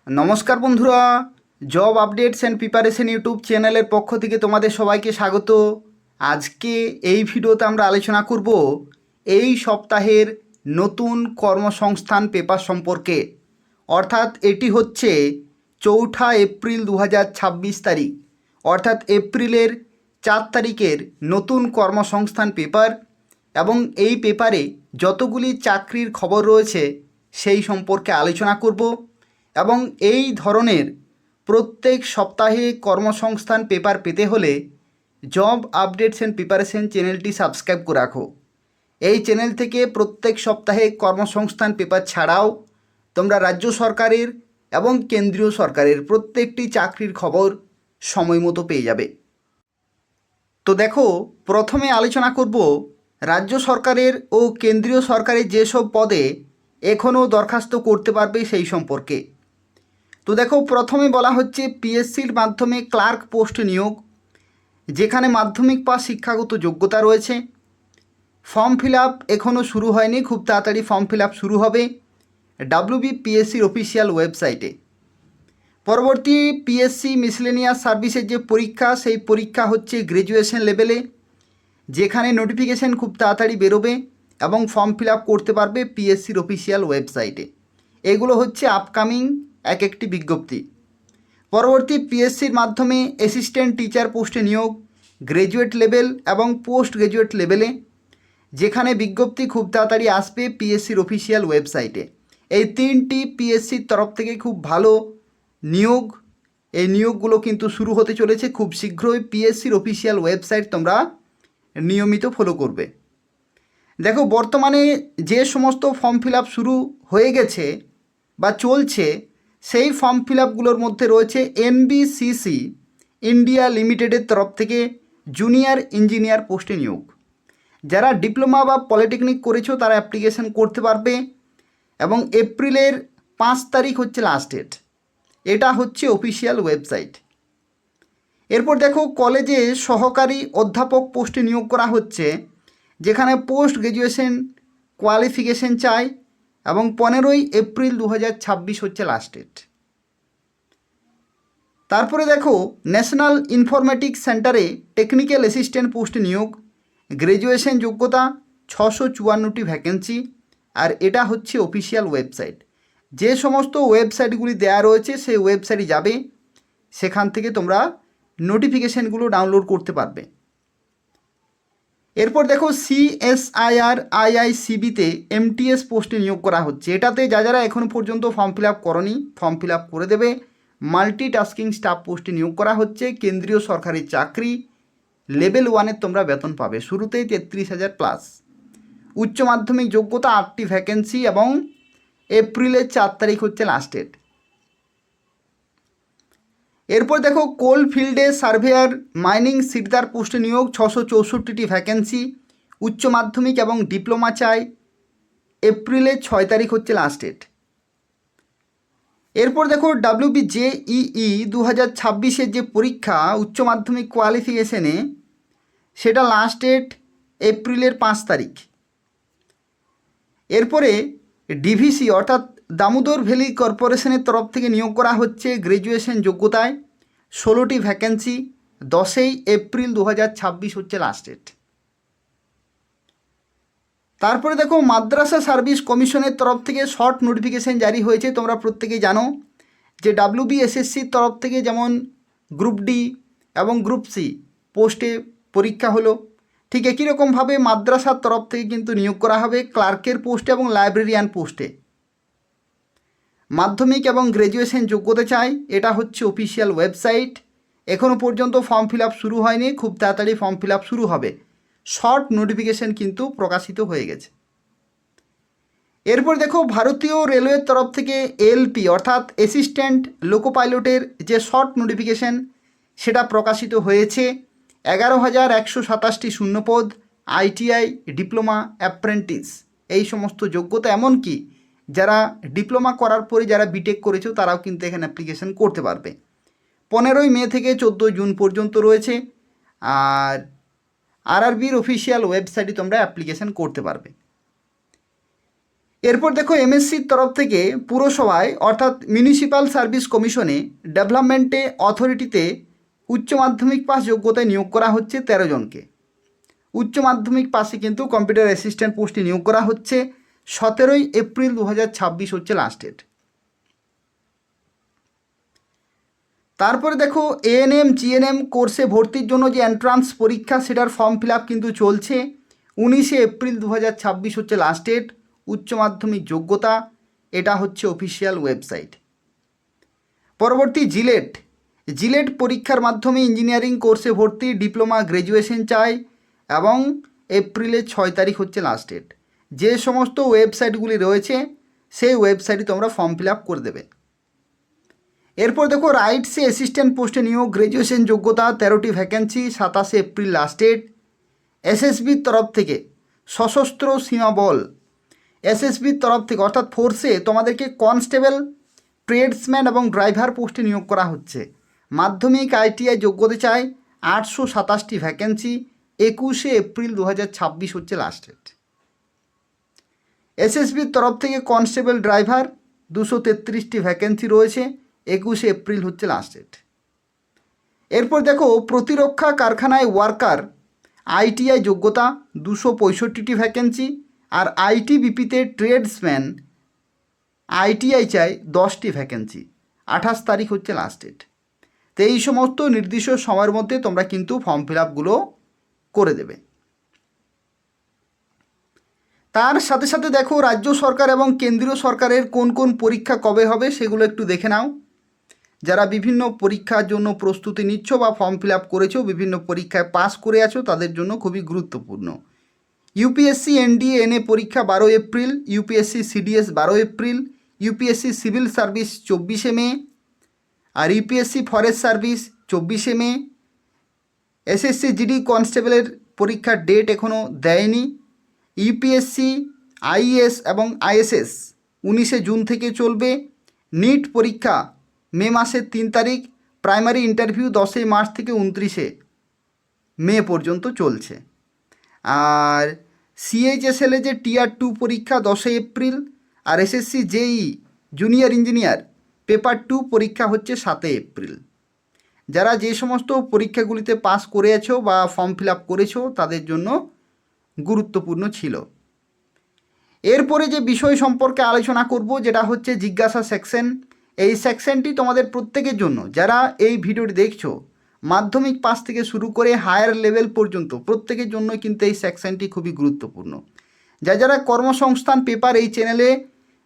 নমস্কার বন্ধুরা, job updates and preparation YouTube চ্যানেলের পক্ষ থেকে তোমাদের সবাইকে স্বাগত। আজকে এই ভিডিওতে আমরা আলোচনা করব এই সপ্তাহের নতুন কর্মসংস্থান পেপার সম্পর্কে। অর্থাৎ এটি হচ্ছে 4 এপ্রিল 2026 তারিখ, অর্থাৎ এপ্রিলের 4 তারিখের নতুন কর্মসংস্থান পেপার। এবং এই পেপারে যতগুলি চাকরির খবর রয়েছে সেই সম্পর্কে আলোচনা করব। এবং এই ধরনের প্রত্যেক সপ্তাহে কর্মসংস্থান পেপার পেতে হলে জব আপডেটস অ্যান্ড প্রিপারেশন চ্যানেলটি সাবস্ক্রাইব করে রাখো। এই চ্যানেল থেকে প্রত্যেক সপ্তাহে কর্মসংস্থান পেপার ছাড়াও তোমরা রাজ্য সরকারের এবং কেন্দ্রীয় সরকারের প্রত্যেকটি চাকরির খবর সময় মতো পেয়ে যাবে। তো দেখো, প্রথমে আলোচনা করব রাজ্য সরকারের ও কেন্দ্রীয় সরকারের যেসব পদে এখনও দরখাস্ত করতে পারবে সেই সম্পর্কে। তো দেখো, প্রথমে বলা হচ্ছে পিএসসির মাধ্যমে ক্লার্ক পোস্ট নিয়োগ, যেখানে মাধ্যমিক পাস শিক্ষাগত যোগ্যতা রয়েছে। ফর্ম ফিল আপ এখনও শুরু হয়নি, খুব তাড়াতাড়ি ফর্ম ফিল আপ শুরু হবে WBPSCর অফিসিয়াল ওয়েবসাইটে। পরবর্তী পিএসসি মিসলেনিয়াস সার্ভিসের যে পরীক্ষা, সেই পরীক্ষা হচ্ছে গ্র্যাজুয়েশন লেভেলে, যেখানে নোটিফিকেশান খুব তাড়াতাড়ি বেরোবে এবং ফর্ম ফিল আপ করতে পারবে পিএসসির অফিসিয়াল ওয়েবসাইটে। এগুলো হচ্ছে আপকামিং এক একটি বিজ্ঞপ্তি। পরবর্তী পিএসসির মাধ্যমে অ্যাসিস্ট্যান্ট টিচার পোস্টে নিয়োগ, গ্র্যাজুয়েট লেভেল এবং পোস্ট গ্র্যাজুয়েট লেভেলে, যেখানে বিজ্ঞপ্তি খুব তাড়াতাড়ি আসবে পিএসসির অফিসিয়াল ওয়েবসাইটে। এই তিনটি পিএসসির তরফ থেকে খুব ভালো নিয়োগ, এই নিয়োগগুলো কিন্তু শুরু হতে চলেছে খুব শীঘ্রই। পিএসসির অফিসিয়াল ওয়েবসাইট তোমরা নিয়মিত ফলো করবে। দেখো, বর্তমানে যে সমস্ত ফর্ম ফিল আপ শুরু হয়ে গেছে বা চলছে, সেই ফর্ম ফিল আপগুলোর মধ্যে রয়েছে NBCC ইন্ডিয়া লিমিটেডের তরফ থেকে জুনিয়র ইঞ্জিনিয়ার পোস্টে নিয়োগ। যারা ডিপ্লোমা বা পলিটেকনিক করেছো তারা অ্যাপ্লিকেশন করতে পারবে এবং এপ্রিলের 5 তারিখ হচ্ছে লাস্ট ডেট। এটা হচ্ছে অফিসিয়াল ওয়েবসাইট। এরপর দেখো, কলেজে সহকারী অধ্যাপক পোস্টে নিয়োগ করা হচ্ছে, যেখানে পোস্ট গ্র্যাজুয়েশন কোয়ালিফিকেশন চাই এবং 15 এপ্রিল 2026 হচ্ছে লাস্ট ডেট। তারপরে দেখো, ন্যাশনাল ইনফরমেটিক্স সেন্টারে টেকনিক্যাল অ্যাসিস্ট্যান্ট পোস্টে নিয়োগ, গ্র্যাজুয়েশন যোগ্যতা, 654টি ভ্যাকেন্সি। আর এটা হচ্ছে অফিসিয়াল ওয়েবসাইট। যে সমস্ত ওয়েবসাইটগুলি দেওয়া রয়েছে সেই ওয়েবসাইটে যাবে, সেখান থেকে তোমরা নোটিফিকেশানগুলো ডাউনলোড করতে পারবে। এরপর দেখো, CSIR IICBতে MTS পোস্টে নিয়োগ করা হচ্ছে। এটাতে যারা এখনও পর্যন্ত ফর্ম ফিল আপ করনি, ফর্ম ফিল আপ করে দেবে। মাল্টিটাস্কিং স্টাফ পোস্টে নিয়োগ করা হচ্ছে, কেন্দ্রীয় সরকারি চাকরি, লেভেল 1-এর তোমরা বেতন পাবে, শুরুতেই 33,000 প্লাস। উচ্চ মাধ্যমিক যোগ্যতা, 8টি ভ্যাকেন্সি এবং এপ্রিলের 4 তারিখ হচ্ছে লাস্ট ডেট। এরপর দেখো, কোল ফিল্ডে সার্ভেয়ার মাইনিং সিটদার পোস্টে নিয়োগ, 664টি ভ্যাকেন্সি, উচ্চ মাধ্যমিক এবং ডিপ্লোমা চাই, এপ্রিলের 6 তারিখ হচ্ছে লাস্ট ডেট। এরপর দেখো, WBJEE 2026-এর যে পরীক্ষা উচ্চ মাধ্যমিক কোয়ালিফিকেশনে, সেটা লাস্ট ডেট এপ্রিলের 5 তারিখ। এরপরে ডিভিসি অর্থাৎ দামোদর ভ্যালি কর্পোরেশনের তরফ থেকে নিয়োগ করা হচ্ছে গ্র্যাজুয়েশন যোগ্যতায়, 16টি ভ্যাকেন্সি, 10 এপ্রিল 2026 হচ্ছে লাস্ট ডেট। তারপরে দেখো, মাদ্রাসা সার্ভিস কমিশনের তরফ থেকে শর্ট নোটিফিকেশান জারি হয়েছে। তোমরা প্রত্যেকেই জানো যে WBSSCর তরফ থেকে যেমন গ্রুপ ডি এবং গ্রুপ সি পোস্টে পরীক্ষা হলো, ঠিক একই রকমভাবে মাদ্রাসার তরফ থেকে কিন্তু নিয়োগ করা হবে ক্লার্কের পোস্টে এবং লাইব্রেরিয়ান পোস্টে। মাধ্যমিক এবং গ্র্যাজুয়েশন যোগ্যতা চাই, এটা হচ্ছে অফিসিয়াল ওয়েবসাইট। এখনও পর্যন্ত ফর্ম ফিল আপ শুরু হয়নি, খুব তাড়াতাড়ি ফর্ম ফিল আপ শুরু হবে। শর্ট নোটিফিকেশান কিন্তু প্রকাশিত হয়ে গেছে। এরপর দেখো, ভারতীয় রেলওয়ের তরফ থেকে LP অর্থাৎ অ্যাসিস্ট্যান্ট লোকো পাইলটের যে শর্ট নোটিফিকেশান, সেটা প্রকাশিত হয়েছে। 11,127টি শূন্যপদ, ITI, ডিপ্লোমা, অ্যাপ্রেন্টিস, এই সমস্ত যোগ্যতা। এমনকি যারা ডিপ্লোমা করার পরে যারা বিটেক করেছো তারাও কিন্তু এখানে অ্যাপ্লিকেশান করতে পারবে। 15 মে থেকে 14 জুন পর্যন্ত রয়েছে। আর RRBর অফিসিয়াল ওয়েবসাইটে তোমরা অ্যাপ্লিকেশান করতে পারবে। এরপর দেখো এমএসসির তরফ থেকে পুরসভায় অর্থাৎ মিউনিসিপ্যাল সার্ভিস কমিশনে ডেভেলপমেন্টে অথরিটিতে উচ্চ মাধ্যমিক পাস যোগ্যতায় নিয়োগ করা হচ্ছে 13 জনকে। উচ্চ মাধ্যমিক পাশে কিন্তু কম্পিউটার অ্যাসিস্ট্যান্ট পোস্টে নিয়োগ করা হচ্ছে। 17 এপ্রিল 2026 হচ্ছে লাস্ট ডেট। তারপরে দেখো এএনএম জিএনএম কোর্সে ভর্তির জন্য যে এন্ট্রান্স পরীক্ষা সেটার ফর্ম ফিল আপ কিন্তু চলছে। 19 এপ্রিল 2026 হচ্ছে লাস্ট ডেট। উচ্চ মাধ্যমিক যোগ্যতা, এটা হচ্ছে অফিসিয়াল ওয়েবসাইট। পরবর্তী জিলেট পরীক্ষার মাধ্যমে ইঞ্জিনিয়ারিং কোর্সে ভর্তি, ডিপ্লোমা গ্র্যাজুয়েশন চাই এবং এপ্রিলের 6 তারিখ হচ্ছে লাস্ট ডেট। যে সমস্ত ওয়েবসাইটগুলি রয়েছে সেই ওয়েবসাইটে তোমরা ফর্ম ফিল আপ করে দেবে। এরপর দেখো রাইটসে অ্যাসিস্ট্যান্ট পোস্টে নিয়োগ, গ্র্যাজুয়েশন যোগ্যতা, 13টি ভ্যাকেন্সি, 27 এপ্রিল লাস্ট ডেট। এসএসবির তরফ থেকে সশস্ত্র সীমা বল, এসএসবির তরফ থেকে অর্থাৎ ফোর্সে তোমাদেরকে কনস্টেবল, ট্রেডসম্যান এবং ড্রাইভার পোস্টে নিয়োগ করা হচ্ছে। মাধ্যমিক আইটিআই যোগ্যতা চাই, 827টি ভ্যাকেন্সি, 21 এপ্রিল 2026 হচ্ছে লাস্ট ডেট। এসএসবির তরফ থেকে কনস্টেবল ড্রাইভার 233টি ভ্যাকেন্সি রয়েছে, 21 এপ্রিল হচ্ছে লাস্ট ডেট। এরপর দেখো প্রতিরক্ষা কারখানায় ওয়ার্কার আইটিআই যোগ্যতা 265টি ভ্যাকেন্সি, আর আইটিবিপিতে ট্রেডসম্যান আইটিআই চাই 10টি ভ্যাকেন্সি, 28 তারিখ হচ্ছে লাস্ট ডেট। তো এই সমস্ত নির্দিষ্ট সময়ের মধ্যে তোমরা কিন্তু ফর্ম ফিল আপগুলো করে দেবে। তার সাথে সাথে দেখো রাজ্য সরকার এবং কেন্দ্রীয় সরকারের কোন কোন পরীক্ষা কবে হবে সেগুলো একটু দেখে নাও। যারা বিভিন্ন পরীক্ষার জন্য প্রস্তুতি নিচ্ছ বা ফর্ম ফিল আপ করেছো, বিভিন্ন পরীক্ষায় পাস করে আছো, তাদের জন্য খুবই গুরুত্বপূর্ণ। ইউপিএসসি এনডিএ এনএ পরীক্ষা 12 April, UPSC CDS 12 April, UPSC civil service 24 মে, আর ইউপিএসসি ফরেস্ট সার্ভিস 24 মে। এসএসসি জিডি কনস্টেবলের পরীক্ষার ডেট এখনও দেয়নি। ইউপিএসসি আইএএস এবং আইএসএস 19 জুন থেকে চলবে। নিট পরীক্ষা মে মাসের 3 তারিখ, প্রাইমারি ইন্টারভিউ 10 মার্চ থেকে 29 মে পর্যন্ত চলছে। আর সিএইচএসএলে যে টিয়ার 2 পরীক্ষা 10 এপ্রিল, আর এসএসসি জেই জুনিয়র ইঞ্জিনিয়ার পেপার 2 পরীক্ষা হচ্ছে 7 এপ্রিল। যারা যে সমস্ত পরীক্ষাগুলিতে পাস করেছো বা ফর্ম ফিল আপ করেছো তাদের জন্য গুরুত্বপূর্ণ ছিল। এরপরে যে বিষয় সম্পর্কে আলোচনা করব যেটা হচ্ছে জিজ্ঞাসা সেকশন। এই সেকশনটি তোমাদের প্রত্যেকের জন্য, যারা এই ভিডিওটি দেখছো মাধ্যমিক পাস থেকে শুরু করে হায়ার লেভেল পর্যন্ত প্রত্যেকের জন্য কিন্তু এই সেকশনটি খুবই গুরুত্বপূর্ণ। যারা কর্মসংস্থান পেপার এই চ্যানেলে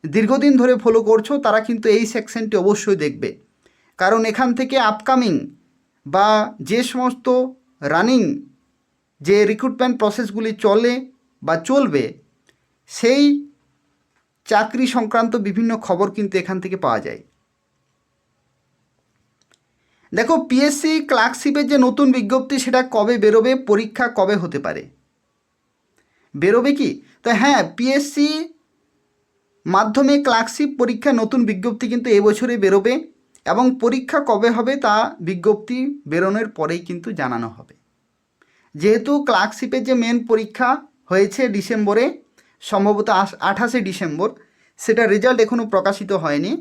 দীর্ঘদিন ধরে ফলো করছো তারা কিন্তু এই সেকশনটি অবশ্যই দেখবে, কারণ এখান থেকে আপকামিং বা যে সমস্ত রানিং যে রিক্রুটমেন্ট প্রসেসগুলি চলে বা চলবে সেই চাকরি সংক্রান্ত বিভিন্ন খবর কিন্তু এখান থেকে পাওয়া যায়। দেখো পিএসসি ক্লার্কশিপের যে নতুন বিজ্ঞপ্তি সেটা কবে বেরোবে, পরীক্ষা কবে হতে পারে, বেরোবে কি? তো হ্যাঁ, পিএসসি মাধ্যমিক ক্লার্কশিপ পরীক্ষা নতুন বিজ্ঞপ্তি কিন্তু এবছরে বেরোবে এবং পরীক্ষা কবে হবে তা বিজ্ঞপ্তি বেরোনোর পরেই কিন্তু জানানো হবে। যেহেতু ক্লার্কশিপের যে মেন পরীক্ষা হয়েছে ডিসেম্বরে, সম্ভবত 28 ডিসেম্বর, সেটা রেজাল্ট এখনও প্রকাশিত হয়নি,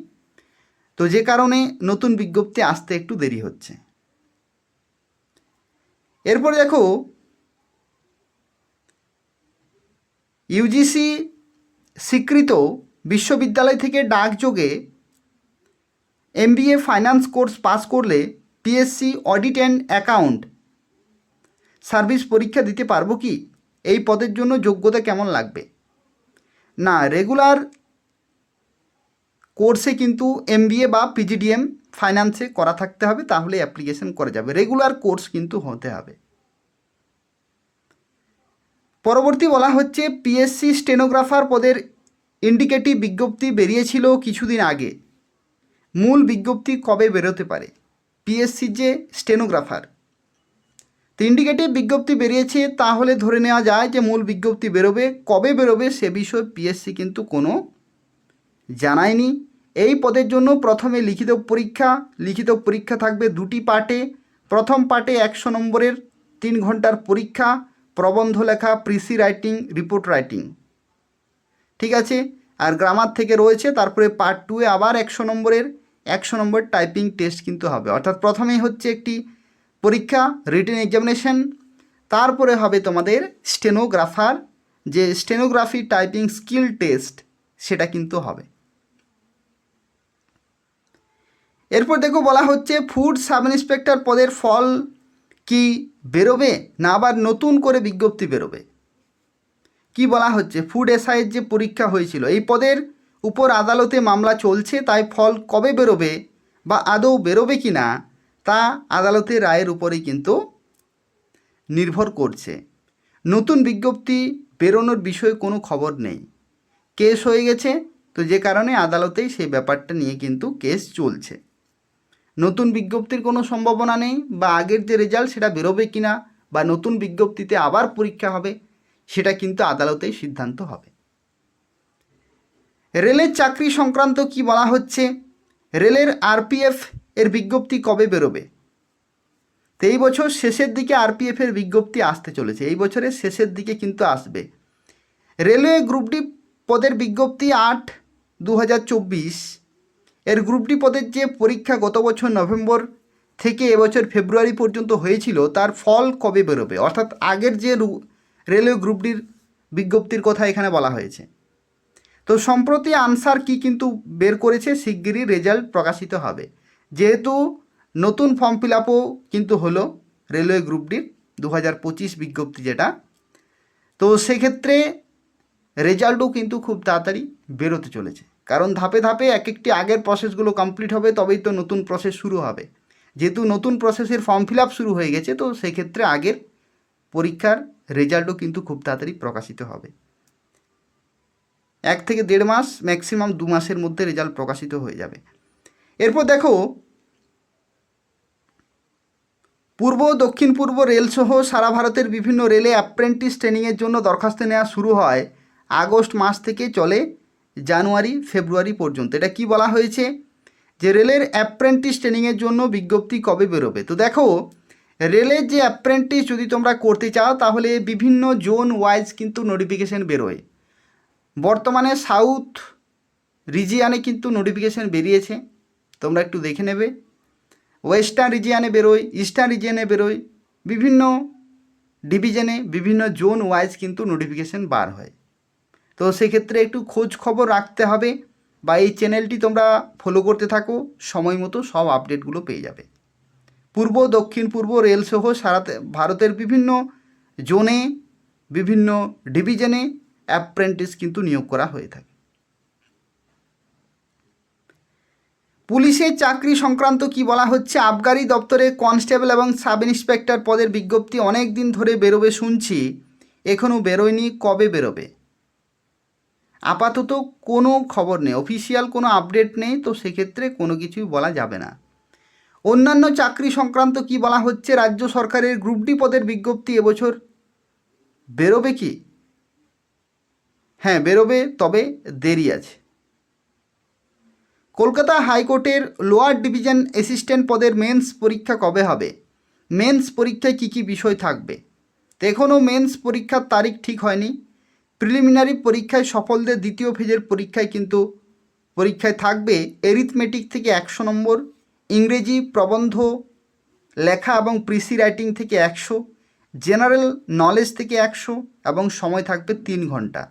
তো যে কারণে নতুন বিজ্ঞপ্তি আসতে একটু দেরি হচ্ছে। এরপর দেখো ইউজিসি স্বীকৃত বিশ্ববিদ্যালয় থেকে ডাকযোগে এমবিএ ফাইন্যান্স কোর্স পাস করলে PSC audit and account service পরীক্ষা দিতে পারবো কি? এই পদের জন্য যোগ্যতা কেমন লাগবে? না, রেগুলার কোর্সে কিন্তু এমবিএ বা পিজিডিএম ফাইন্যান্সে করা থাকতে হবে, তাহলে অ্যাপ্লিকেশন করা যাবে। রেগুলার কোর্স কিন্তু হতে হবে। পরবর্তী বলা হচ্ছে পিএসসি স্টেনোগ্রাফার পদের ইন্ডিকেটিভ বিজ্ঞপ্তি বেরিয়েছিল কিছুদিন আগে, মূল বিজ্ঞপ্তি কবে বেরোতে পারে? পিএসসির যে স্টেনোগ্রাফার, তো ইন্ডিকেটিভ বিজ্ঞপ্তি বেরিয়েছে, তাহলে ধরে নেওয়া যায় যে মূল বিজ্ঞপ্তি বেরোবে। কবে বেরোবে সে বিষয়ে পিএসসি কিন্তু কোনো জানায়নি। এই পদের জন্য প্রথমে লিখিত পরীক্ষা থাকবে 2টি পার্টে। প্রথম পার্টে 100 নম্বরের 3 ঘন্টার পরীক্ষা, প্রবন্ধ লেখা, প্রিসি রাইটিং, রিপোর্ট রাইটিং, ঠিক আছে। আর গ্রামার থেকে রয়েছে। তারপরে পার্ট 2-এ আবার 100 নম্বর টাইপিং টেস্ট কিন্তু হবে। অর্থাৎ প্রথমেই হচ্ছে একটি পরীক্ষা, রিটেন এক্সামিনেশন, তারপরে হবে তোমাদের স্টেনোগ্রাফার যে স্টেনোগ্রাফি টাইপিং স্কিল টেস্ট, সেটা কিন্তু হবে। এরপর দেখো বলা হচ্ছে ফুড সাব ইন্সপেক্টর পদের ফল কি বেরোবে, না আবার নতুন করে বিজ্ঞপ্তি বেরোবে? কি বলা হচ্ছে, ফুড এসআইয়ের যে পরীক্ষা হয়েছিল এই পদের উপর আদালতে মামলা চলছে, তাই ফল কবে বেরোবে বা আদৌ বেরোবে কি না তা আদালতের রায়ের উপরেই কিন্তু নির্ভর করছে। নতুন বিজ্ঞপ্তি বেরোনোর বিষয়ে কোনো খবর নেই, কেস হয়ে গেছে, তো যে কারণে আদালতেই সেই ব্যাপারটা নিয়ে কিন্তু কেস চলছে। নতুন বিজ্ঞপ্তির কোনো সম্ভাবনা নেই, বা আগের যে রেজাল্ট সেটা বেরোবে কিনা বা নতুন বিজ্ঞপ্তিতে আবার পরীক্ষা হবে, সেটা কিন্তু আদালতেই সিদ্ধান্ত হবে। রেলের চাকরি সংক্রান্ত কি বলা হচ্ছে, রেলের আরপিএফ এর বিজ্ঞপ্তি কবে বেরোবে? তো এই বছর শেষের দিকে আরপিএফের বিজ্ঞপ্তি আসতে চলেছে, এই বছরের শেষের দিকে কিন্তু আসবে। রেলওয়ে গ্রুপ ডি পদের বিজ্ঞপ্তি 8/2024, এর গ্রুপ ডি পদের যে পরীক্ষা গত বছর নভেম্বর থেকে এবছর ফেব্রুয়ারি পর্যন্ত হয়েছিল তার ফল কবে বেরোবে? অর্থাৎ আগের যে রেলওয়ে গ্রুপ ডির বিজ্ঞপ্তির কথা এখানে বলা হয়েছে। তো সম্প্রতি আনসার কি কিন্তু বের করেছে, শিগগিরই রেজাল্ট প্রকাশিত হবে। যেহেতু নতুন ফর্ম ফিল আপও কিন্তু হলো রেলওয়ে গ্রুপ ডির 2025 বিজ্ঞপ্তি যেটা, তো সেক্ষেত্রে রেজাল্টও কিন্তু খুব তাড়াতাড়ি বেরোতে চলেছে। কারণ ধাপে ধাপে এক একটি আগের প্রসেসগুলো কমপ্লিট হবে, তবেই তো নতুন প্রসেস শুরু হবে। যেহেতু নতুন প্রসেসের ফর্ম ফিল আপ শুরু হয়ে গেছে, তো সেক্ষেত্রে আগের পরীক্ষার রেজাল্টও কিন্তু খুব তাড়াতাড়ি প্রকাশিত হবে। 1 থেকে 1.5 মাস, ম্যাক্সিমাম 2 মাসের মধ্যে রেজাল্ট প্রকাশিত হয়ে যাবে। এরপর দেখো পূর্ব দক্ষিণ পূর্ব রেলসহ সারা ভারতের বিভিন্ন রেলে অ্যাপ্রেন্টিস ট্রেনিংয়ের জন্য দরখাস্ত নেওয়া শুরু হয় আগস্ট মাস থেকে, চলে জানুয়ারি ফেব্রুয়ারি পর্যন্ত। এটা কি বলা হয়েছে যে রেলের অ্যাপ্রেন্টিস ট্রেনিংয়ের জন্য বিজ্ঞপ্তি কবে বেরোবে? তো দেখো রেলের যে অ্যাপ্রেন্টিস যদি তোমরা করতে চাও তাহলে বিভিন্ন জোন ওয়াইজ কিন্তু নোটিফিকেশান বেরোয়। বর্তমানে সাউথ রিজিয়ানে কিন্তু নোটিফিকেশান বেরিয়েছে, তোমরা একটু দেখে নেবে। ওয়েস্টার্ন রিজিয়ানে বেরোয়, ইস্টার্ন রিজিয়ানে বেরোয়, বিভিন্ন ডিভিশনে বিভিন্ন জোন ওয়াইজ কিন্তু নোটিফিকেশান বার হয়। তো সেক্ষেত্রে একটু খোঁজ খবর রাখতে হবে, বা এই চ্যানেলটি তোমরা ফলো করতে থাকো, সময় মতো সব আপডেটগুলো পেয়ে যাবে। পূর্ব দক্ষিণ পূর্ব রেলসহ সারা ভারতের বিভিন্ন জোনে বিভিন্ন ডিভিশনে অ্যাপ্রেন্টিস কিন্তু নিয়োগ করা হয়ে থাকে। পুলিশের চাকরি সংক্রান্ত কি বলা হচ্ছে, আবগারি দপ্তরে কনস্টেবল এবং সাব ইন্সপেক্টর পদের বিজ্ঞপ্তি অনেক দিন ধরে বেরোবে শুনছি, এখনও বেরোয়নি, কবে বেরোবে? আপাতত কোনো খবর নেই, অফিসিয়াল কোনো আপডেট নেই, তো সেক্ষেত্রে কোনো কিছুই বলা যাবে না। অন্যান্য চাকরি সংক্রান্ত কি বলা হচ্ছে, রাজ্য সরকারের গ্রুপ ডি পদের বিজ্ঞপ্তি এবছর বেরোবে কি? হ্যাঁ বেরোবে, তবে দেরি আছে। কলকাতা হাইকোর্টের লোয়ার ডিভিশন অ্যাসিস্ট্যান্ট পদের মেন্স পরীক্ষা কবে হবে? মেন্স পরীক্ষায় কী কী বিষয় থাকবে? তো এখনও মেন্স পরীক্ষার তারিখ ঠিক হয়নি। প্রিলিমিনারি পরীক্ষায় সফলদের দ্বিতীয় ফেজের পরীক্ষায় কিন্তু পরীক্ষায় থাকবে এরিথমেটিক থেকে 100 নম্বর, ইংরেজি প্রবন্ধ লেখা এবং প্রিসি রাইটিং থেকে 100, জেনারেল নলেজ থেকে 100 এবং সময় থাকবে 3 ঘন্টা।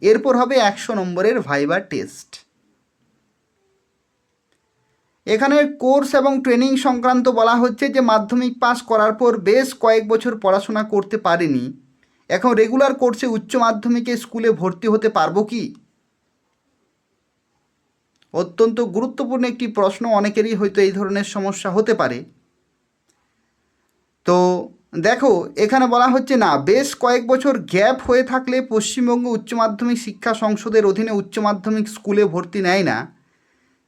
এরপর হবে 100 নম্বরের ভাইবা টেস্ট। এখানে কোর্স এবং ট্রেনিং সংক্রান্ত বলা হচ্ছে যে মাধ্যমিক পাস করার পর বেশ কয়েক বছর পড়াশোনা করতে পারিনি, এখন রেগুলার কোর্সে উচ্চ মাধ্যমিকে স্কুলে ভর্তি হতে পারবো কি? অত্যন্ত গুরুত্বপূর্ণ একটি প্রশ্ন, অনেকেরই হয়তো এই ধরনের সমস্যা হতে পারে। তো দেখো এখানে বলা হচ্ছে না, বেশ কয়েক বছর গ্যাপ হয়ে থাকলে পশ্চিমবঙ্গ উচ্চ মাধ্যমিক শিক্ষা সংসদের অধীনে উচ্চ মাধ্যমিক স্কুলে ভর্তি নেয় না,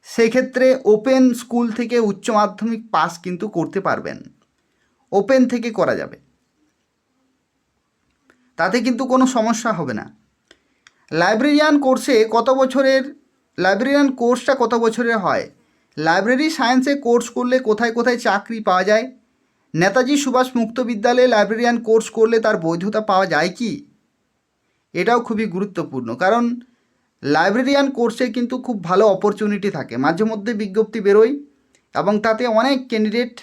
সেক্ষেত্রে ওপেন স্কুল থেকে উচ্চ মাধ্যমিক পাস কিন্তু করতে পারবেন, ওপেন থেকে করা যাবে, তাতে কিন্তু কোনো সমস্যা হবে না। লাইব্রেরিয়ান কোর্সে কত বছরের, লাইব্রেরিয়ান কোর্সটা কত বছরের হয়? লাইব্রেরি সায়েন্সে কোর্স করলে কোথায় কোথায় চাকরি পাওয়া যায়? নেতাজি সুভাষ মুক্ত বিদ্যালয়ে লাইব্রেরিয়ান কোর্স করলে তার বৈধতা পাওয়া যায় কি? এটাও খুবই গুরুত্বপূর্ণ, কারণ লাইব্রেরিয়ান কোর্সে কিন্তু খুব ভালো অপরচুনিটি থাকে, মাঝে মধ্যে বিজ্ঞপ্তি বেরোয় এবং তাতে অনেক ক্যান্ডিডেট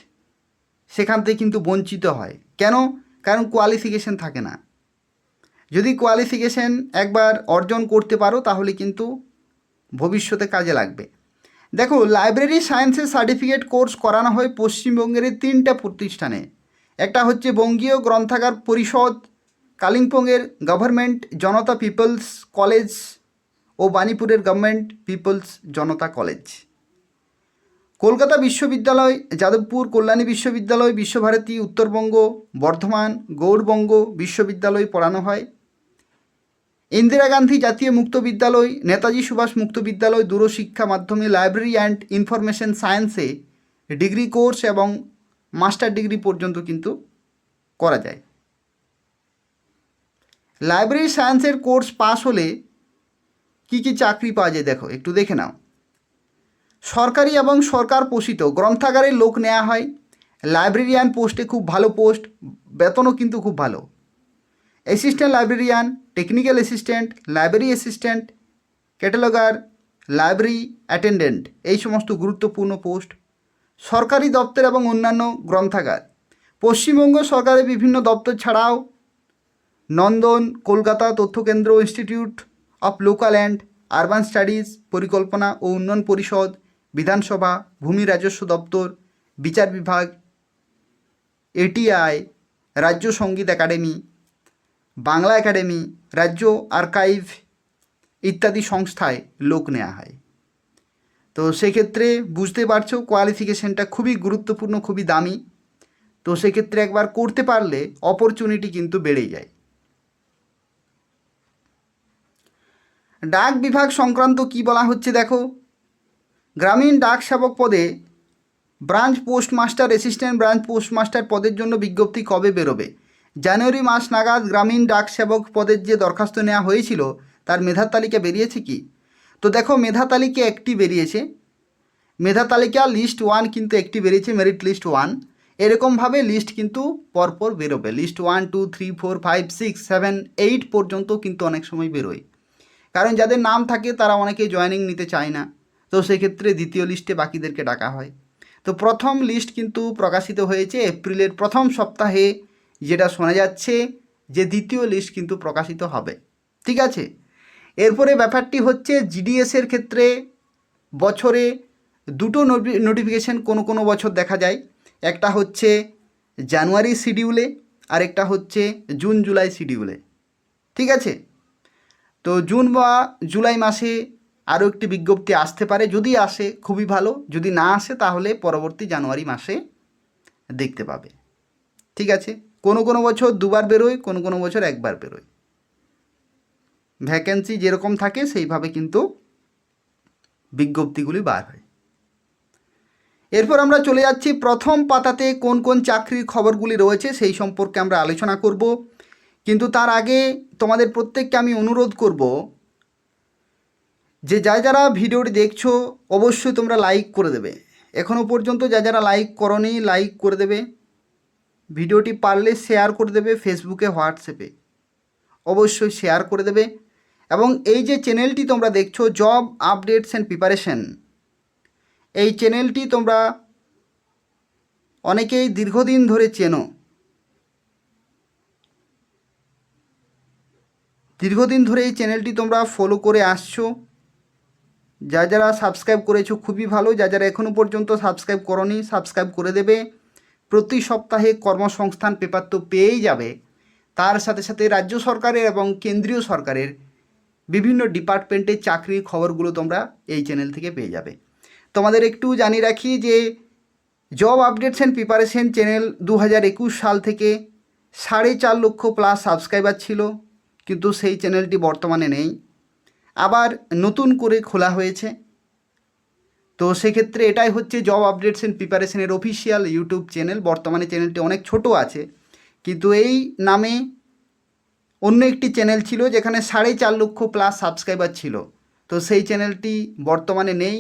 সেখান থেকে কিন্তু বঞ্চিত হয়। কেন? কারণ কোয়ালিফিকেশন থাকে না। যদি কোয়ালিফিকেশন একবার অর্জন করতে পারো তাহলে কিন্তু ভবিষ্যতে কাজে লাগবে। দেখো, লাইব্রেরি সায়েন্সের সার্টিফিকেট কোর্স করানো হয় পশ্চিমবঙ্গের 3টা প্রতিষ্ঠানে। একটা হচ্ছে বঙ্গীয় গ্রন্থাগার পরিষদ, কালিম্পংয়ের গভর্নমেন্ট জনতা পিপলস কলেজ ও বাণীপুরের গভর্নমেন্ট পিপলস জনতা কলেজ। কলকাতা বিশ্ববিদ্যালয়, যাদবপুর কল্যাণী বিশ্ববিদ্যালয়, বিশ্বভারতী, উত্তরবঙ্গ, বর্ধমান, গৌড়বঙ্গ বিশ্ববিদ্যালয় পড়ানো হয়। ইন্দিরা গান্ধী জাতীয় মুক্ত বিদ্যালয়, নেতাজি সুভাষ মুক্ত বিদ্যালয় দূরশিক্ষা মাধ্যমে লাইব্রেরি অ্যান্ড ইনফরমেশন সায়েন্সে ডিগ্রি কোর্স এবং মাস্টার ডিগ্রি পর্যন্ত কিন্তু করা যায়। লাইব্রেরি সায়েন্সের কোর্স পাস হলে কী কী চাকরি পাওয়া যায় দেখো, একটু দেখে নাও। সরকারি এবং সরকার পোষিত গ্রন্থাগারে লোক নেওয়া হয়। লাইব্রেরিয়ান পোস্টে খুব ভালো পোস্ট, বেতনও কিন্তু খুব ভালো। Assistant librarian, technical assistant, library assistant, cataloguer, library attendant, এই সমস্ত গুরুত্বপূর্ণ পোস্ট। সরকারি দপ্তর এবং অন্যান্য গ্রন্থাগার, পশ্চিমবঙ্গ সরকারের বিভিন্ন দপ্তর ছাড়াও নন্দন, কলকাতা তথ্যকেন্দ্র, institute of local and urban studies, পরিকল্পনা ও উন্নয়ন পরিষদ, বিধানসভা, ভূমি রাজস্ব দপ্তর, বিচার বিভাগ, এটিআই, রাজ্য সঙ্গীত একাডেমি, বাংলা একাডেমি, রাজ্য আর্কাইভ ইত্যাদি সংস্থায় লোক নেওয়া হয়। তো সেক্ষেত্রে বুঝতে পারছো কোয়ালিফিকেশানটা খুবই গুরুত্বপূর্ণ, খুবই দামি। তো সেক্ষেত্রে একবার করতে পারলে অপরচুনিটি কিন্তু বেড়ে যায়। ডাক বিভাগ সংক্রান্ত কি বলা হচ্ছে দেখো, গ্রামীণ ডাক সেবক পদে branch postmaster, assistant branch postmaster পদের জন্য বিজ্ঞপ্তি কবে বেরোবে? জানুয়ারি মাস নাগাদ গ্রামীণ ডাক সেবক পদের যে দরখাস্ত নেওয়া হয়েছিল তার মেধার তালিকা বেরিয়েছে কি? তো দেখো, মেধা তালিকা একটি বেরিয়েছে। মেধা তালিকা লিস্ট 1 কিন্তু একটি বেরিয়েছে, মেরিট লিস্ট 1। এরকমভাবে লিস্ট কিন্তু পরপর বেরোবে। লিস্ট 1, 2, 3, 4, 5, 6, 7, 8 পর্যন্ত কিন্তু অনেক সময় বেরোয়। কারণ যাদের নাম থাকে তারা অনেকে জয়েনিং নিতে চায় না, তো সেক্ষেত্রে দ্বিতীয় লিস্টে বাকিদেরকে ডাকা হয়। তো প্রথম লিস্ট কিন্তু প্রকাশিত হয়েছে এপ্রিলের প্রথম সপ্তাহে, যেটা শোনা যাচ্ছে যে দ্বিতীয় লিস্ট কিন্তু প্রকাশিত হবে। ঠিক আছে, এরপরে ব্যাপারটি হচ্ছে জিডিএসের ক্ষেত্রে বছরে দুটো নোটিফিকেশান কোনো কোনো বছর দেখা যায়। একটা হচ্ছে জানুয়ারি শিডিউলে আর একটা হচ্ছে জুন জুলাই শিডিউলে। ঠিক আছে, তো জুন বা জুলাই মাসে আরও একটি বিজ্ঞপ্তি আসতে পারে। যদি আসে খুবই ভালো, যদি না আসে তাহলে পরবর্তী জানুয়ারি মাসে দেখতে পাবে। ঠিক আছে, কোনো কোনো বছর দুবার বেরোয়, কোনো কোনো বছর একবার বেরোয়। ভ্যাকেন্সি যেরকম থাকে সেইভাবে কিন্তু বিজ্ঞপ্তিগুলি বার হয়। এরপর আমরা চলে যাচ্ছি প্রথম পাতাতে কোন কোন চাকরির খবরগুলি রয়েছে সেই সম্পর্কে আমরা আলোচনা করব। কিন্তু তার আগে তোমাদের প্রত্যেককে আমি অনুরোধ করব যে যারা ভিডিওটি দেখছো অবশ্যই তোমরা লাইক করে দেবে। এখনও পর্যন্ত যারা লাইক করোনি লাইক করে দেবে। ভিডিওটি পারলে শেয়ার করে দেবে, ফেসবুকে, হোয়াটসঅ্যাপে অবশ্যই শেয়ার করে দেবে। এবং এই যে চ্যানেলটি তোমরা দেখছো জব আপডেটস অ্যান্ড প্রিপারেশন, এই চ্যানেলটি তোমরা অনেকেই দীর্ঘদিন ধরে চেনো। দীর্ঘদিন ধরে এই চ্যানেলটি তোমরা ফলো করে আসছো। যারা সাবস্ক্রাইব করেছো খুবই ভালো, যারা এখনও পর্যন্ত সাবস্ক্রাইব করোনি সাবস্ক্রাইব করে দেবে। প্রতি সপ্তাহে কর্মসংস্থান পেপার তো পেয়েই যাবে, তার সাথে সাথে রাজ্য সরকারের এবং কেন্দ্রীয় সরকারের বিভিন্ন ডিপার্টমেন্টের চাকরির খবরগুলো তোমরা এই চ্যানেল থেকে পেয়ে যাবে। তোমাদের একটু জানিয়ে রাখি যে job updates and preparation channel 2021 সাল থেকে 4.5 লক্ষ প্লাস সাবস্ক্রাইবার ছিল, কিন্তু সেই চ্যানেলটি বর্তমানে নেই, আবার নতুন করে খোলা হয়েছে। তো সেক্ষেত্রে এটাই হচ্ছে জব আপডেটস অ্যান্ড প্রিপারেশনের অফিসিয়াল ইউটিউব চ্যানেল। বর্তমানে চ্যানেলটি অনেক ছোট আছে, কিন্তু এই নামে অন্য একটি চ্যানেল ছিল যেখানে 4.5 লক্ষ প্লাস সাবস্ক্রাইবার ছিল। তো সেই চ্যানেলটি বর্তমানে নেই,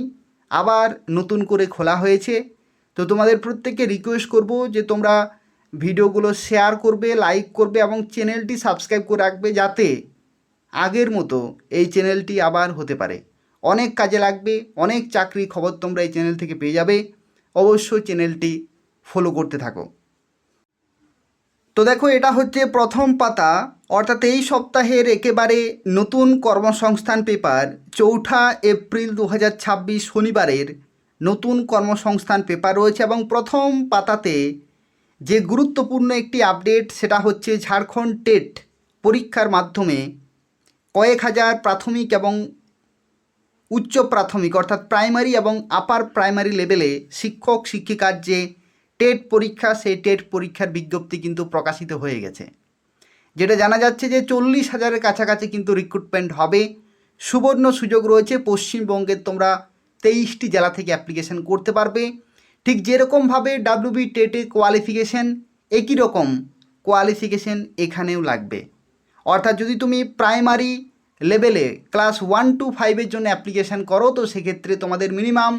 আবার নতুন করে খোলা হয়েছে। তো তোমাদের প্রত্যেককে রিকোয়েস্ট করব যে তোমরা ভিডিওগুলো শেয়ার করবে, লাইক করবে এবং চ্যানেলটি সাবস্ক্রাইব করে রাখবে, যাতে আগের মতো এই চ্যানেলটি আবার হতে পারে। অনেক কাজে লাগবে, অনেক চাকরি খবর তোমরা এই চ্যানেল থেকে পেয়ে যাবে। অবশ্যই চ্যানেলটি ফলো করতে থাকো। তো দেখো, এটা হচ্ছে প্রথম পাতা, অর্থাৎ এই সপ্তাহের একেবারে নতুন কর্মসংস্থান পেপার, 4 এপ্রিল 2026 শনিবারের নতুন কর্মসংস্থান পেপার রয়েছে। এবং প্রথম পাতাতে যে গুরুত্বপূর্ণ একটি আপডেট, সেটা হচ্ছে ঝাড়খণ্ড টেট পরীক্ষার মাধ্যমে কয়েক হাজার প্রাথমিক এবং উচ্চ প্রাথমিক অর্থাৎ প্রাইমারি এবং আপার প্রাইমারি লেভেলে শিক্ষক শিক্ষিকার যে টেট পরীক্ষা, সেই টেট পরীক্ষার বিজ্ঞপ্তি কিন্তু প্রকাশিত হয়ে গেছে। যেটা জানা যাচ্ছে যে 40,000-এর কাছাকাছি কিন্তু রিক্রুটমেন্ট হবে। সুবর্ণ সুযোগ রয়েছে, পশ্চিমবঙ্গের তোমরা 23টি জেলা থেকে অ্যাপ্লিকেশন করতে পারবে। ঠিক যেরকমভাবে ডাব্লিউবি টেটে কোয়ালিফিকেশন, একই রকম কোয়ালিফিকেশন এখানেও লাগবে। অর্থাৎ যদি তুমি প্রাইমারি লেভেলে ক্লাস 1 to 5-এর জন্য অ্যাপ্লিকেশান করো, তো সেক্ষেত্রে তোমাদের মিনিমাম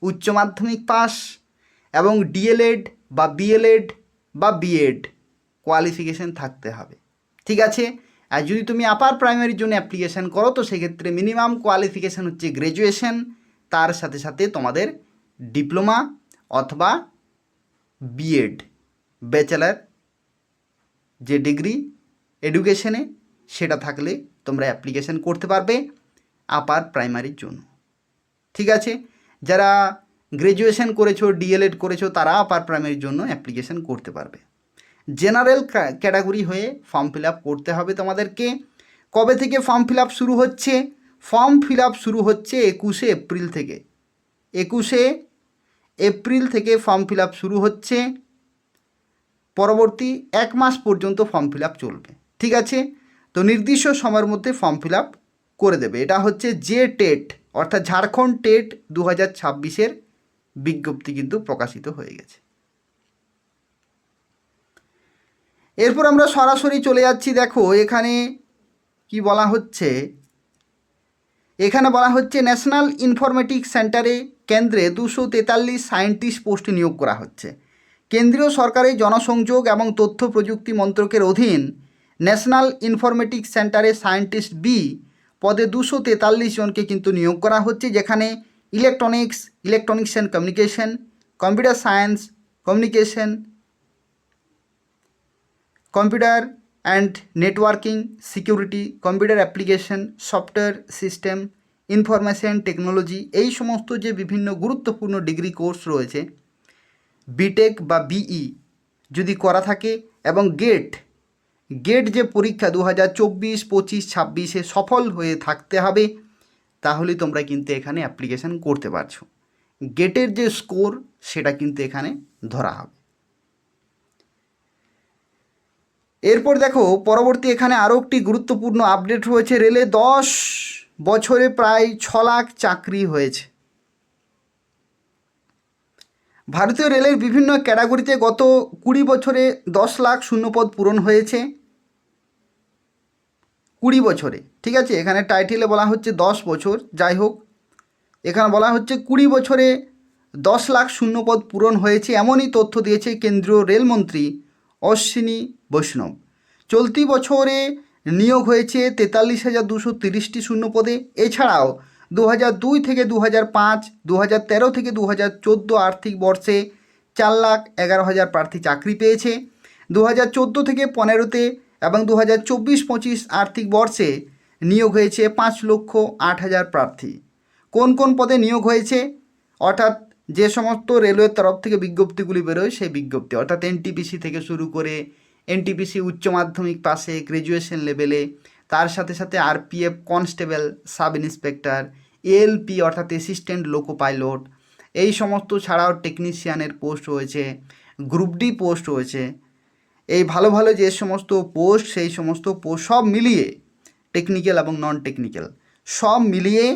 উচ্চ মাধ্যমিক পাস এবং ডিএলএড বা বিএলএড বা বিএড কোয়ালিফিকেশান থাকতে হবে। ঠিক আছে। আর যদি তুমি আপার প্রাইমারির জন্য অ্যাপ্লিকেশান করো, তো সেক্ষেত্রে মিনিমাম কোয়ালিফিকেশান হচ্ছে গ্র্যাজুয়েশন, তার সাথে সাথে তোমাদের ডিপ্লোমা অথবা বিএড, ব্যাচেলার যে ডিগ্রি এডুকেশনে, সেটা থাকলে তোমরা অ্যাপ্লিকেশান করতে পারবে আপার প্রাইমারির জন্য। ঠিক আছে। যারা গ্র্যাজুয়েশন করেছো, ডিএলএড করেছো, তারা আপার প্রাইমারির জন্য অ্যাপ্লিকেশান করতে পারবে। জেনারেল ক্যাটাগরি হয়ে ফর্ম ফিল আপ করতে হবে তোমাদেরকে। কবে থেকে ফর্ম ফিল আপ শুরু হচ্ছে? ফর্ম ফিল আপ শুরু হচ্ছে 21 এপ্রিল থেকে। 21 এপ্রিল থেকে ফর্ম ফিল আপ শুরু হচ্ছে, পরবর্তী 1 মাস পর্যন্ত ফর্ম ফিল আপ চলবে। ঠিক আছে। তো নির্দিষ্ট সময়ের মধ্যে ফর্ম ফিল আপ করে দেবে। এটা হচ্ছে যে টেট অর্থাৎ ঝাড়খণ্ড টেট 2026-এর বিজ্ঞপ্তি কিন্তু প্রকাশিত হয়ে গেছে। এরপর আমরা সরাসরি চলে যাচ্ছি। দেখো এখানে কি বলা হচ্ছে, এখানে বলা হচ্ছে ন্যাশনাল ইনফরমেটিক্স সেন্টারে কেন্দ্রে 243 সায়েন্টিস্ট পোস্ট নিয়োগ করা হচ্ছে। কেন্দ্রীয় সরকারের জনসংযোগ এবং তথ্য প্রযুক্তি মন্ত্রকের অধীন ন্যাশনাল ইনফরমেটিক্স সেন্টারে সায়েন্টিস্ট বি পদে 243 জনকে কিন্তু নিয়োগ করা হচ্ছে, যেখানে electronics and communication, computer science, communication, computer and networking, security, computer application, software system, information technology, এই সমস্ত যে বিভিন্ন গুরুত্বপূর্ণ ডিগ্রি কোর্স রয়েছে, বিটেক বা বিই যদি করা থাকে, এবং গেট যে পরীক্ষা 2024, 25, 26-এ সফল হয়ে থাকতে হবে, তাহলে তোমরা কিন্তু এখানে অ্যাপ্লিকেশান করতে পারছো। গেটের যে স্কোর, সেটা কিন্তু এখানে ধরা হবে। এরপর দেখো পরবর্তী এখানে আরও একটি গুরুত্বপূর্ণ আপডেট রয়েছে। রেলে 10 বছরে প্রায় 6 লাখ চাকরি হয়েছে। ভারতীয় রেলের বিভিন্ন ক্যাটাগরিতে গত 20 বছরে 10 লাখ শূন্যপদ পূরণ হয়েছে। 20 বছরে, ঠিক আছে। এখানে টাইটেলে বলা হচ্ছে 10 বছর, যাই হোক এখানে বলা হচ্ছে 20 বছরে 10 লাখ শূন্যপদ পূরণ হয়েছে, এমনই তথ্য দিয়েছে কেন্দ্রীয় রেলমন্ত্রী অশ্বিনী বৈষ্ণব। চলতি বছরে নিয়োগ হয়েছে 43,230টি শূন্যপদে। এছাড়াও 2002 থেকে 2005, 2013 থেকে 2014 আর্থিক বর্ষে 4,11,000 প্রার্থী চাকরি পেয়েছে। 2014 থেকে 15-তে এবং 2024-25 আর্থিক বর্ষে নিয়োগ হয়েছে 5,08,000 প্রার্থী। কোন কোন পদে নিয়োগ হয়েছে, অর্থাৎ যে সমস্ত রেলওয়ের তরফ থেকে বিজ্ঞপ্তিগুলি বেরোয়, সেই বিজ্ঞপ্তি, অর্থাৎ এনটিপিসি থেকে শুরু করে এনটিপিসি উচ্চ মাধ্যমিক পাশে গ্র্যাজুয়েশন লেভেলে, তার সাথে সাথে RPF constable, sub inspector, ALP অর্থাৎ অ্যাসিস্ট্যান্ট লোকো পাইলট, এই সমস্ত ছাড়াও টেকনিশিয়ানের পোস্ট রয়েছে, গ্রুপ ডি পোস্ট রয়েছে। এই ভালো ভালো যে সমস্ত পোস্ট, সেই সমস্ত পোস্ট সব মিলিয়ে, টেকনিক্যাল এবং নন টেকনিক্যাল সব মিলিয়ে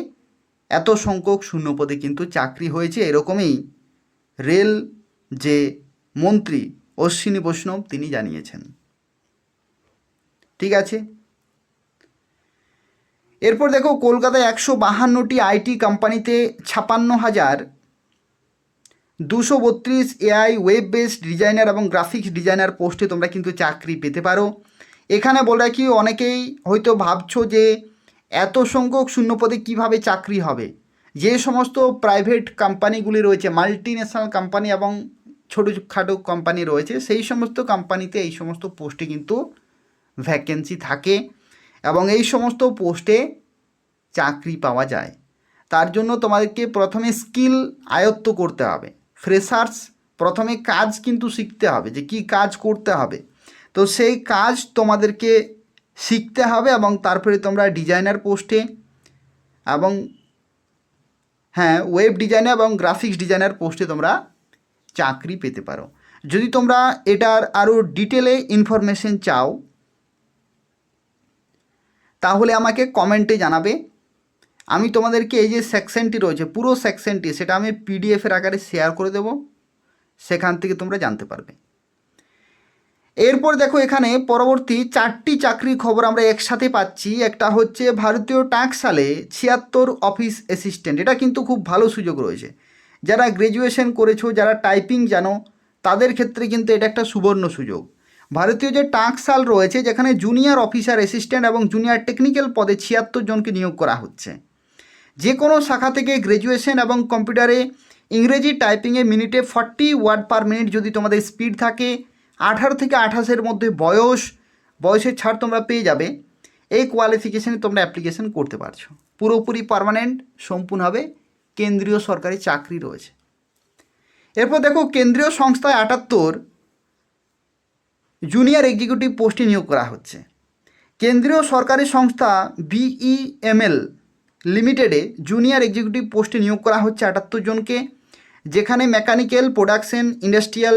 এত সংখ্যক শূন্যপদে কিন্তু চাকরি হয়েছে। এরকমই রেল যে মন্ত্রী অশ্বিনী বৈষ্ণব তিনি জানিয়েছেন। ঠিক আছে। এরপর দেখো কলকাতায় 152টি আইটি কোম্পানিতে 56,232 এআই ওয়েব বেসড ডিজাইনার এবং গ্রাফিক্স ডিজাইনার পোস্টে তোমরা কিন্তু চাকরি পেতে পারো। এখানে বলে রাখি, অনেকেই হয়তো ভাবছো যে এত সংখ্যক শূন্যপদে কিভাবে চাকরি হবে। যে সমস্ত প্রাইভেট কোম্পানিগুলি রয়েছে, মাল্টি ন্যাশনাল কোম্পানি এবং ছোটোখাটো কোম্পানি রয়েছে, সেই সমস্ত কোম্পানিতে এই সমস্ত পোস্টে কিন্তু ভ্যাকেন্সি থাকে এবং এই সমস্ত পোস্টে চাকরি পাওয়া যায়। তার জন্য তোমাদেরকে প্রথমে স্কিল আয়ত্ত করতে হবে। ফ্রেশার্স প্রথমে কাজ কিন্তু শিখতে হবে, যে কি কাজ করতে হবে। তো সেই কাজ তোমাদেরকে শিখতে হবে এবং তারপরে তোমরা ডিজাইনার পোস্টে এবং হ্যাঁ, ওয়েব ডিজাইনার এবং গ্রাফিক্স ডিজাইনার পোস্টে তোমরা চাকরি পেতে পারো। যদি তোমরা এটার আরও ডিটেলে ইনফরমেশন চাও তাহলে আমাকে কমেন্টে জানাবে। আমি তোমাদেরকে এই যে সেকশনটি রয়েছে, পুরো সেকশনটি, সেটা আমি পিডিএফের আকারে শেয়ার করে দেব, সেখান থেকে তোমরা জানতে পারবে। এরপর দেখো, এখানে পরবর্তী 4টি চাকরির খবর আমরা একসাথে পাচ্ছি। একটা হচ্ছে ভারতীয় টাকশালে 76 অফিস অ্যাসিস্ট্যান্ট। এটা কিন্তু খুব ভালো সুযোগ রয়েছে। যারা গ্র্যাজুয়েশন করেছো, যারা টাইপিং জানো, তাদের ক্ষেত্রে কিন্তু এটা একটা সুবর্ণ সুযোগ। ভারতীয় যে টাকশাল রয়েছে, যেখানে জুনিয়র অফিসার অ্যাসিস্ট্যান্ট এবং জুনিয়র টেকনিক্যাল পদে 76 জনকে নিয়োগ করা হচ্ছে। যে কোনো শাখা থেকে গ্র্যাজুয়েশন এবং কম্পিউটারে ইংরেজি টাইপিংয়ে মিনিটে 40 ওয়ার্ড পার মিনিট যদি তোমাদের স্পিড থাকে, 18 থেকে 28-এর মধ্যে বয়সের ছাড় তোমরা পেয়ে যাবে। এই কোয়ালিফিকেশানে তোমরা অ্যাপ্লিকেশন করতে পারছো। পুরোপুরি পার্মানেন্ট, সম্পূর্ণভাবে কেন্দ্রীয় সরকারি চাকরি রয়েছে। এরপর দেখো, কেন্দ্রীয় সংস্থায় 78 জুনিয়র এক্সিকিউটিভ পোস্টে নিয়োগ করা হচ্ছে। কেন্দ্রীয় সরকারি সংস্থা BEML লিমিটেডে জুনিয়র এক্সিকিউটিভ পোস্টে নিয়োগ করা হচ্ছে 78 জনকে, যেখানে মেকানিক্যাল, প্রোডাকশন, ইন্ডাস্ট্রিয়াল,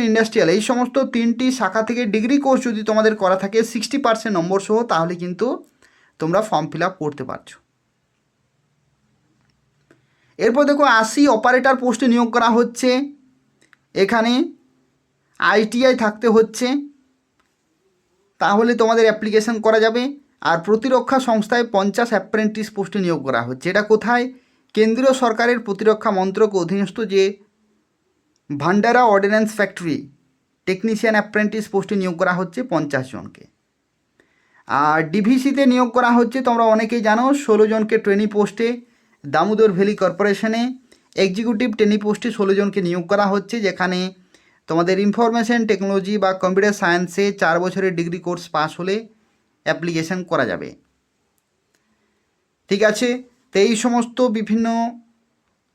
ইন্ডাস্ট্রিয়াল এই সমস্ত 3টি শাখা থেকে ডিগ্রি কোর্স যদি তোমাদের করা থাকে 60% নম্বর সহ, তাহলে কিন্তু তোমরা ফর্ম ফিল আপ করতে পারছো। এরপর দেখো, 80 অপারেটর পোস্টে নিয়োগ করা হচ্ছে। এখানে ITI থাকতে হচ্ছে, তাহলে তোমাদের অ্যাপ্লিকেশন করা যাবে। আর প্রতিরক্ষা সংস্থায় 50 অ্যাপ্রেন্টিস পোস্টে নিয়োগ করা হচ্ছে। এটা কোথায়? কেন্দ্রীয় সরকারের প্রতিরক্ষা মন্ত্রক অধীনস্থ যে ভান্ডারা অর্ডিন্যান্স ফ্যাক্টরি টেকনিশিয়ান অ্যাপ্রেন্টিস পোস্টে নিয়োগ করা হচ্ছে 50 জনকে। আর ডিভিসিতে নিয়োগ করা হচ্ছে, তোমরা অনেকেই জানো, 16 জনকে ট্রেনি পোস্টে। দামোদর ভ্যালি কর্পোরেশনে এক্সিকিউটিভ ট্রেনি পোস্টে 16 জনকে নিয়োগ করা হচ্ছে, যেখানে তোমাদের ইনফরমেশন টেকনোলজি বা কম্পিউটার সায়েন্সে 4 বছরের ডিগ্রি কোর্স পাস হলে অ্যাপ্লিকেশন করা যাবে। ঠিক আছে, তো এই সমস্ত বিভিন্ন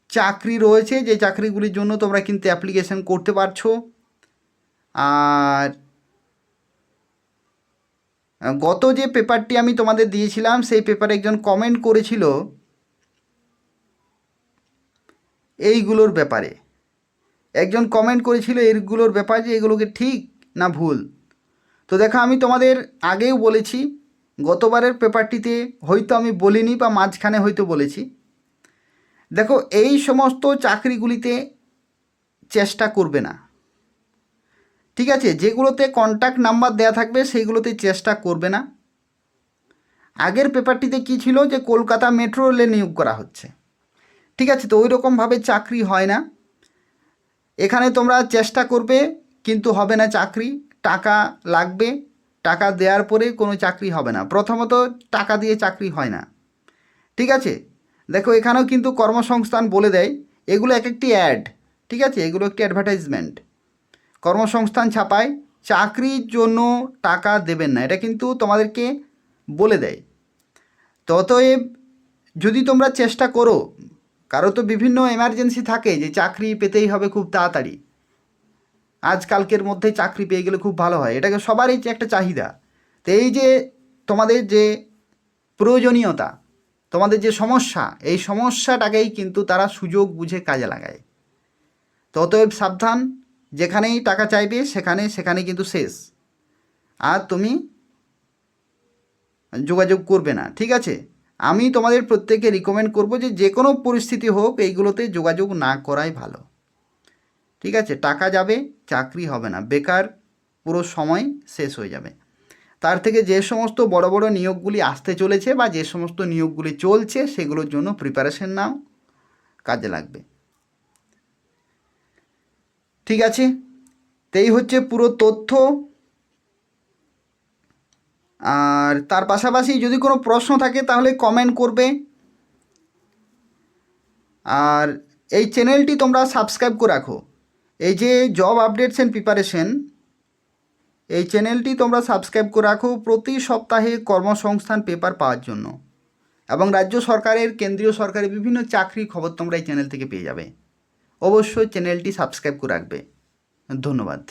চাকরি রয়েছে, যে চাকরিগুলির জন্য তোমরা কিন্তু অ্যাপ্লিকেশন করতে পারছো। আর গত যে পেপারটি আমি তোমাদের দিয়েছিলাম, সেই পেপারে একজন কমেন্ট করেছিল এইগুলোর ব্যাপারে। এইগুলোর ব্যাপারে যে এগুলোকে ঠিক না ভুল। তো দেখো, আমি তোমাদের আগেও বলেছি, গতবারের পেপারটিতে হয়তো আমি বলিনি বা মাঝখানে হয়তো বলেছি। দেখো, এই সমস্ত চাকরিগুলিতে চেষ্টা করবে না, ঠিক আছে? যেগুলোতে কন্ট্যাক্ট নাম্বার দেওয়া থাকবে সেইগুলোতে চেষ্টা করবে না। আগের পেপারটিতে কি ছিল, যে কলকাতা মেট্রো রেলে নিয়োগ করা হচ্ছে, ঠিক আছে? তো ওই রকমভাবে চাকরি হয় না। এখানে তোমরা চেষ্টা করবে কিন্তু হবে না চাকরি, টাকা লাগবে। টাকা দেওয়ার পরে কোনো চাকরি হবে না। প্রথমত টাকা দিয়ে চাকরি হয় না, ঠিক আছে? দেখো, এখানেও কিন্তু কর্মসংস্থান বলে দেয়, এগুলো এক একটি অ্যাড, ঠিক আছে? এগুলো একটি অ্যাডভার্টাইজমেন্ট, কর্মসংস্থান ছাপায়, চাকরির জন্য টাকা দেবেন না, এটা কিন্তু তোমাদেরকে বলে দেয়। ততএব যদি তোমরা চেষ্টা করো, কারো তো বিভিন্ন এমার্জেন্সি থাকে যে চাকরি পেতেই হবে খুব তাড়াতাড়ি, আজকালকের মধ্যে চাকরি পেয়ে গেলে খুব ভালো হয়, এটাকে সবারই একটা চাহিদা। তো এই যে তোমাদের যে প্রয়োজনীয়তা, তোমাদের যে সমস্যা, এই সমস্যাটাকেই কিন্তু তারা সুযোগ বুঝে কাজে লাগায়। ততএব সাবধান, যেখানেই টাকা চাইবে সেখানে কিন্তু শেষ, আর তুমি যোগাযোগ করবে না, ঠিক আছে? আমি তোমাদের প্রত্যেককে রিকমেন্ড করব যে যে কোনো পরিস্থিতি হোক এইগুলোতে যোগাযোগ না করাই ভালো, ঠিক আছে? টাকা যাবে, চাকরি হবে না, বেকার পুরো সময় শেষ হয়ে যাবে। তার থেকে যে সমস্ত বড় বড় নিয়োগগুলি আসতে চলেছে বা যে সমস্ত নিয়োগগুলি চলছে সেগুলোর জন্য প্রিপারেশন নাও, কাজে লাগবে, ঠিক আছে? তো এই হচ্ছে পুরো তথ্য। আর তার পাশাপাশি যদি কোনো প্রশ্ন থাকে তাহলে কমেন্ট করবে। আর এই চ্যানেলটি তোমরা সাবস্ক্রাইব করে রাখো। এই যে জব আপডেটস অ্যান্ড প্রিপারেশন, এই চ্যানেলটি তোমরা সাবস্ক্রাইব করে রাখো প্রতি সপ্তাহে কর্মসংস্থান পেপার পাওয়ার জন্য, এবং রাজ্য সরকারের, কেন্দ্রীয় সরকারের বিভিন্ন চাকরির খবর তোমরা এই চ্যানেল থেকে পেয়ে যাবে। অবশ্যই চ্যানেলটি সাবস্ক্রাইব করে রাখবে। ধন্যবাদ।